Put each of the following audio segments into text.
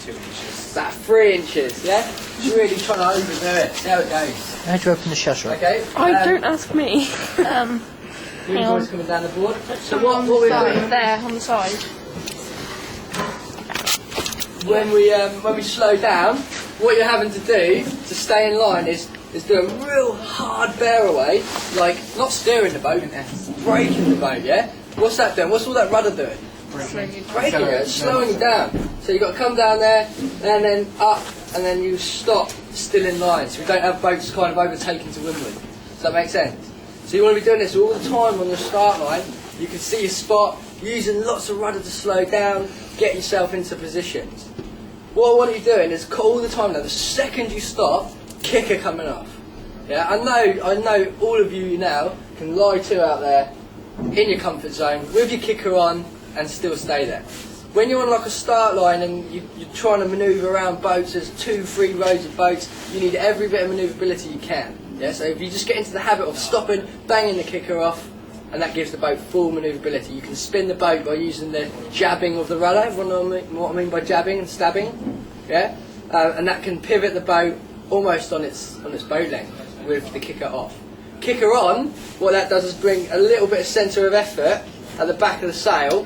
2 inches. About 3 inches, yeah? Just really trying to overdo it. See how it goes. How do you open the shutter? Okay. Don't ask me. Hang on. Coming down the board. So what we're doing there on the side. when we slow down, what you're having to do to stay in line is do a real hard bear away, like not steering the boat, braking the boat, yeah? What's that doing? What's all that rudder doing? Braking it, slowing it down. So you've got to come down there, and then up, and then you stop still in line, so we don't have boats kind of overtaking to windward. Does that make sense? So you want to be doing this all the time on the start line. You can see your spot, using lots of rudder to slow down, get yourself into positions. What I want you doing is all the time now, the second you stop, kicker coming off. Yeah, I know all of you now can lie to out there in your comfort zone with your kicker on and still stay there. When you're on like a start line and you're trying to manoeuvre around boats, there's 2-3 rows of boats, you need every bit of manoeuvrability you can. Yeah, so if you just get into the habit of stopping, banging the kicker off, and that gives the boat full manoeuvrability. You can spin the boat by using the jabbing of the rudder. Everyone know what I mean by jabbing and stabbing? Yeah, and that can pivot the boat almost on its boat length with the kicker off. Kicker on, what that does is bring a little bit of centre of effort at the back of the sail.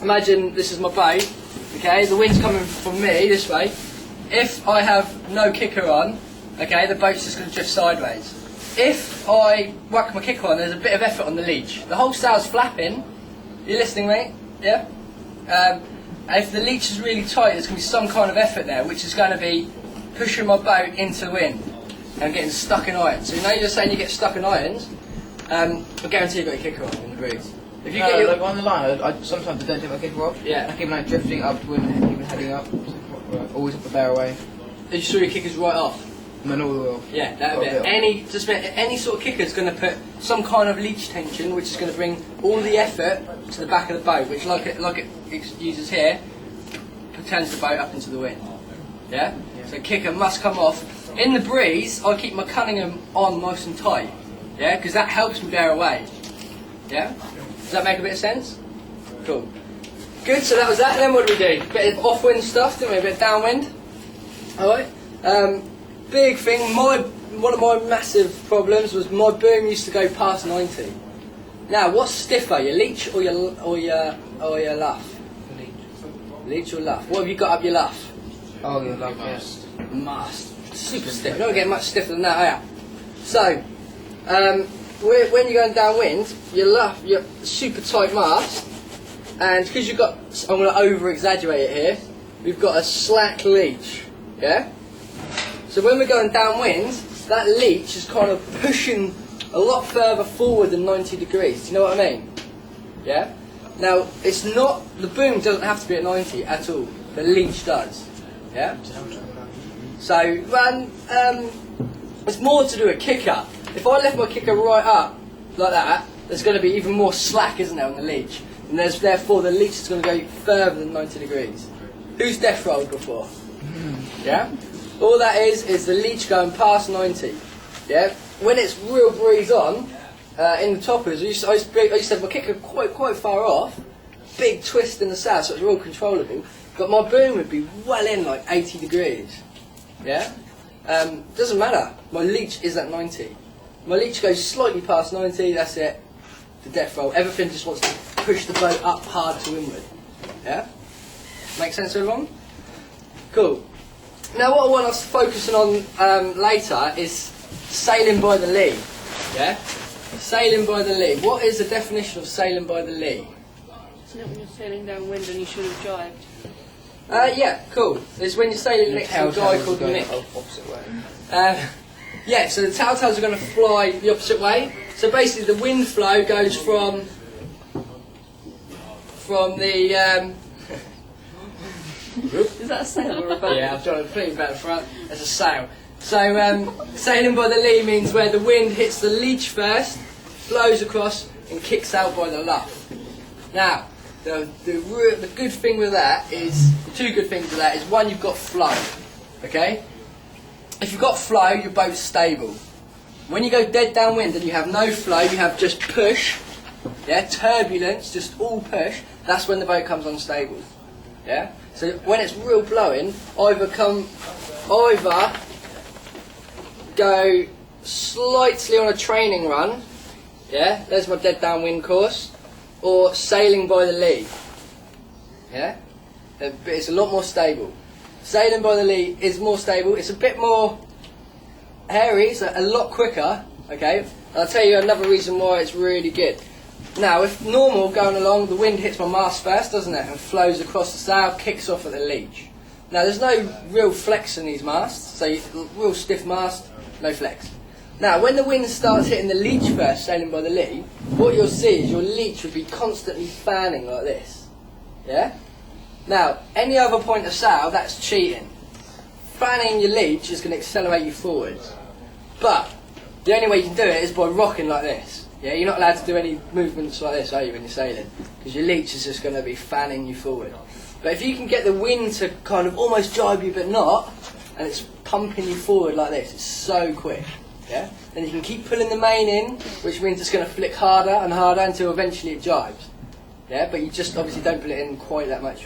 Imagine this is my boat, okay, the wind's coming from me this way. If I have no kicker on, okay, the boat's just going to drift sideways. If I whack my kicker on, there's a bit of effort on the leech. The whole sail's flapping. You listening, mate? Yeah? If the leech is really tight, there's going to be some kind of effort there, which is going to be pushing my boat into the wind and getting stuck in irons. So you know you're saying you get stuck in irons, I guarantee you've got your kicker on in the breeze. If you get your... like on the line, sometimes I don't take my kicker off. Yeah. I keep like drifting upwind and even heading up. Always up the bear away. Are you sure your kicker's right off? And then all the way off. Yeah, that'll be it. Any sort of kicker is going to put some kind of leech tension, which is going to bring all the effort to the back of the boat, which, like it uses here, turns the boat up into the wind. Yeah? So kicker must come off. In the breeze, I keep my Cunningham on nice and tight. Yeah, because that helps me bear away. Yeah? Does that make a bit of sense? Cool. Good. So that was that. Then what do we do? A bit of off-wind stuff, didn't we? A bit of downwind. All right. Big thing, one of my massive problems was my boom used to go past 90. Now, what's stiffer, your leech or your luff? Leech or luff? What have you got up your luff? Oh, your luff, yes. Mast. Super stiff. You don't get much stiffer than that, are you? So, when you're going downwind, your luff, your super tight mast, and because you've got, I'm going to over-exaggerate it here, we've got a slack leech, yeah? So when we're going downwind, that leech is kind of pushing a lot further forward than 90 degrees. Do you know what I mean? Yeah? Now, it's not, the boom doesn't have to be at 90 at all. The leech does. Yeah? So, it's more to do with kicker. If I left my kicker right up, like that, there's going to be even more slack, isn't there, on the leech? And therefore the leech is going to go further than 90 degrees. Who's death rolled before? Yeah? All that is the leech going past 90. Yeah. When it's real breeze on, in the toppers, I used to have my kicker quite far off, big twist in the south, so it's real controllable. But my boom would be well in like 80 degrees. Yeah. Doesn't matter. My leech is at 90. My leech goes slightly past 90. That's it. The death roll. Everything just wants to push the boat up hard to windward. Yeah. Make sense, everyone? Cool. Now what I want us focusing on later is sailing by the lee. Yeah? Sailing by the lee. What is the definition of sailing by the lee? Isn't it when you're sailing downwind and you should have jibed? Yeah, cool. It's when you're sailing next to a guy called Nick. Opposite way. Yeah, so the telltales are going to fly the opposite way. So basically the wind flow goes from the... Is that a sail or a boat? Yeah, I've got to put it back in front. That's a sail. So sailing by the lee means where the wind hits the leech first, flows across and kicks out by the luff. Now, the good thing with that is, the two good things with that is, one, you've got flow, okay? If you've got flow, your boat's stable. When you go dead downwind and you have no flow, you have just push, yeah, turbulence, just all push, that's when the boat comes unstable, yeah? So when it's real blowing, either go slightly on a training run, yeah, there's my dead downwind course, or sailing by the lee, yeah, but it's a lot more stable. Sailing by the lee is more stable, it's a bit more hairy, it's a lot quicker, okay, and I'll tell you another reason why it's really good. Now, if normal going along, the wind hits my mast first, doesn't it, and flows across the sail, kicks off at the leech. Now, there's no real flex in these masts, so real stiff mast, no flex. Now, when the wind starts hitting the leech first, sailing by the lee, what you'll see is your leech will be constantly fanning like this. Yeah? Now, any other point of sail, that's cheating. Fanning your leech is going to accelerate you forwards. But the only way you can do it is by rocking like this. Yeah, you're not allowed to do any movements like this, are you, when you're sailing? Because your leech is just going to be fanning you forward. But if you can get the wind to kind of almost jibe you but not, and it's pumping you forward like this, it's so quick. Yeah? Then you can keep pulling the main in, which means it's going to flick harder and harder until eventually it jibes. Yeah? But you just obviously don't pull it in quite that much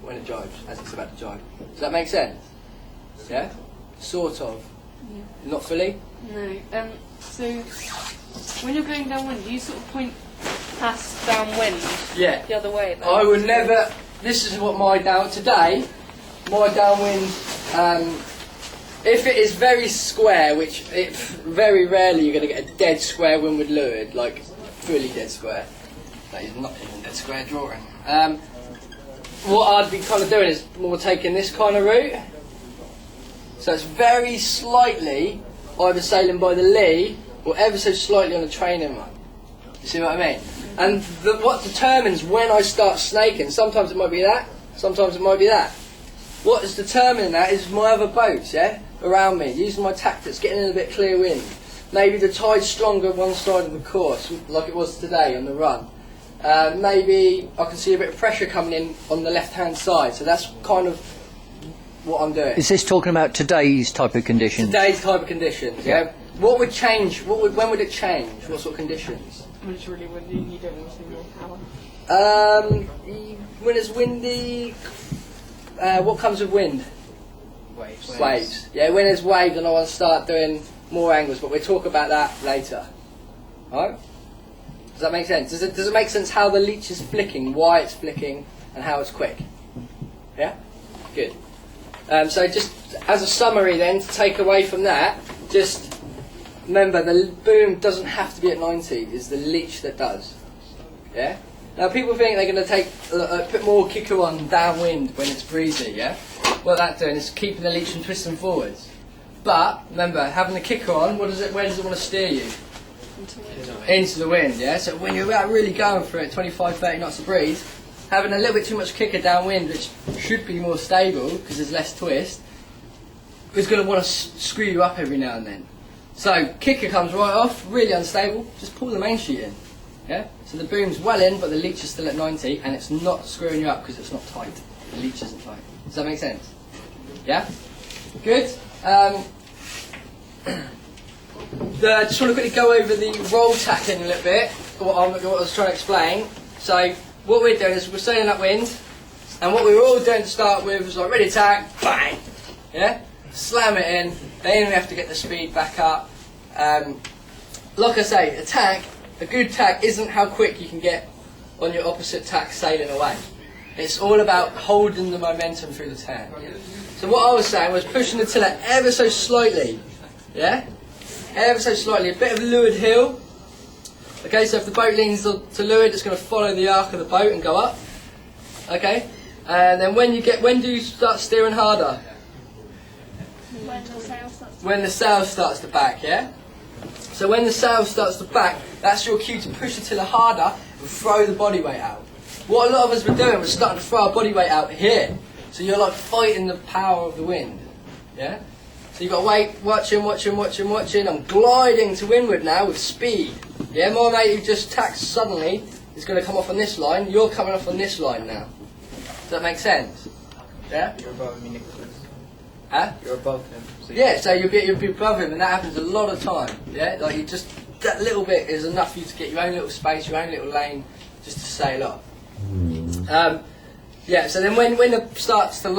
when it jibes, as it's about to jibe. Does that make sense? Yeah? Sort of. Yeah. Not fully? No. So when you're going downwind, do you sort of point past downwind? Yeah. The other way? I would never. This is what my downwind. If it is very square, which very rarely you're going to get a dead square windward leeward, like fully dead square. That is not even a dead square drawing. What I'd be kind of doing is more taking this kind of route. So it's very slightly either sailing by the lee or ever so slightly on a training run. You see what I mean? And what determines when I start snaking, sometimes it might be that, sometimes it might be that. What is determining that is my other boats, yeah, around me, using my tactics, getting in a bit clear wind. Maybe the tide's stronger one side of the course, like it was today on the run. Maybe I can see a bit of pressure coming in on the left-hand side, so that's kind of what I'm doing. Is this talking about today's type of conditions? Today's type of conditions, yeah. What would change? When would it change? What sort of conditions? When it's really windy, you don't want to see more power. When it's windy, what comes with wind? Waves. Yeah, when there's waves, then I want to start doing more angles, but we'll talk about that later. Alright? Does that make sense? Does it make sense how the leech is flicking, why it's flicking, and how it's quick? Yeah? Good. So just as a summary then, to take away from that, just remember the boom doesn't have to be at 90, it's the leech that does. Yeah? Now people think they're going to take put more kicker on downwind when it's breezy, yeah? What that's doing is keeping the leech from twisting forwards. But remember, having the kicker on, where does it want to steer you? Into the wind, yeah? So when you're out really going for it, 25-30 knots of breeze, having a little bit too much kicker downwind, which should be more stable because there's less twist, is going to want to screw you up every now and then. So kicker comes right off, really unstable, just pull the main sheet in. Yeah? So the boom's well in, but the leech is still at 90, and it's not screwing you up because it's not tight. The leech isn't tight. Does that make sense? Yeah? Good. I just want to quickly go over the roll tacking a little bit, what I was trying to explain. So what we're doing is we're sailing upwind, and what we were all doing to start with was like, ready tack, bang! Yeah? Slam it in, then we have to get the speed back up. Like I say, a good tack isn't how quick you can get on your opposite tack sailing away. It's all about holding the momentum through the turn. So what I was saying was pushing the tiller ever so slightly, yeah? Ever so slightly, a bit of leeward heel. Okay, so if the boat leans to leeward, it's going to follow the arc of the boat and go up. Okay, and then when do you start steering harder? When the sail starts to back, yeah? So when the sail starts to back, that's your cue to push the tiller harder and throw the body weight out. What a lot of us were doing was starting to throw our body weight out here. So you're like fighting the power of the wind, yeah? So you've got to wait, watching. I'm gliding to windward now with speed. Yeah, my mate who just tacks suddenly is going to come off on this line. You're coming off on this line now. Does that make sense? Yeah? You're above me, Nicholas. Huh? You're above him. So Yeah, so you'll be above him, and that happens a lot of time. Yeah, like you just that little bit is enough for you to get your own little space, your own little lane, just to sail up. Yeah, so then when it starts to